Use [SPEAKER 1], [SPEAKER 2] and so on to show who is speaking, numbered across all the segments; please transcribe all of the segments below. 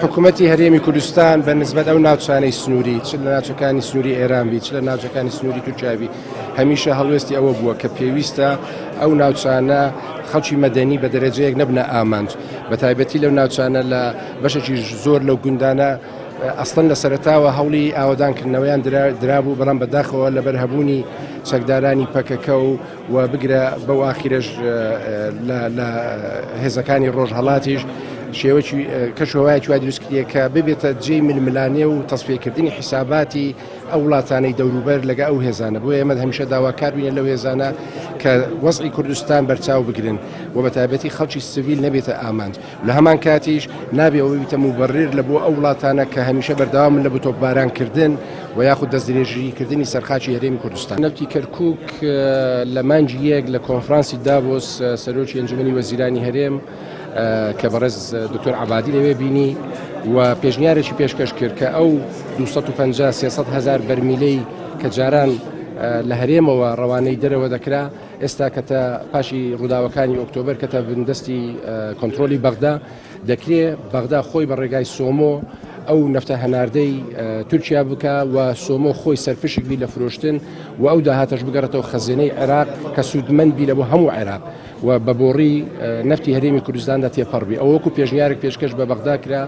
[SPEAKER 1] حکوومەتی هەرێمی کوردستان بە نسبەت ئەو ناوچانەی سنووری چ لە ناوچەکانی سنووری ئێران بی چ لە ناوچەکانی سنووری تورکیاوی هەمیشە هەڵوێستی ئەوە بووە کە پێویستە ئەو ناوچانە خەڵکی مەدەنی بە دەرەجەیەک نەبنە ئامانج بە تایبەتی لەو ناوچانە لە بەشێکی زۆر لەو گوندانە ئەسڵەن لە سەرەتاوە هەوڵی ئاوادانکردنەوەیان درابوو بەڵام بەداخەوە لەبەر هەبوونی چەکدارانی پەکەکە و بگرە بەو ئاخیرەش لە هێزەکانی ڕۆژهەڵاتیش شێوەی کەشەوەیەکی وا دروستکردیە کە ببێتە جێی ململانێ و تەسفێکردنی حیساباتی ئەو وڵاتانەی دەوروبەر لەگە ئەو هێزانە بۆ ئێمە هەمیشە داواکار بووینە لەو هێزانە کە وەزعی کوردستان بەرچاو بگرن و بە تایبەتی خەڵکی سڤیل نەبێتە ئامانج لە هەمان کاتیش نابێ ئەوە بیتە موبەڕیر لە بۆ ئەو وڵاتانە کە هەمیشە بەردەوامن لە بتۆپبارانکردن و یاخود دەستدرێژیکردنی سەرخاچی هەرێمی کوردستان. نەوتی کەرکووک لە مانجی یەک لە کۆنفرانسی دابۆس سەرۆکی ئەنجومەنی وەزیرانی هەرێم کە بەڕێز دکتۆر عەبادی لەوێ بینی و پێشنیارێکی پێشکەش کرد کە ئەو 250-300 هزار بەرمیلەی کە جاران لە هەرێمەوە ڕەوانەی دەرەوە دەکرا ئێستا کەتە پاشی ڕووداوەکانی ئۆکتۆبەر کەتە بندستی کۆنتترۆلی بەغدا دەکرێت بەغدا خۆی بە ڕێگای سۆمۆ ئەو نەفتە هەناردەی تورکیا بکە و سۆمۆ خۆی سەرفشێکی لە فرۆشتن و ئەو داهاتەش بگەڕێتەوە خەزینەی عێراق کە سوودمەندبی لە بۆ هەموو عێراق و بە بۆڕی نەفتی هەرێمی کوردستاندا تێپەڕبی ئەو وەکو پێشنیارێک پێشکەش بە بەغدا کرا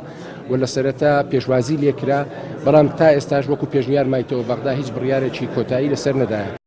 [SPEAKER 1] و لە سەرەتا پێشوازی لێکرا بەڵام تا ئێستاش وەکو پێشنیار مایتەوە بەغدا هیچ بڕیارێکی کۆتایی لەسەر نەدایە.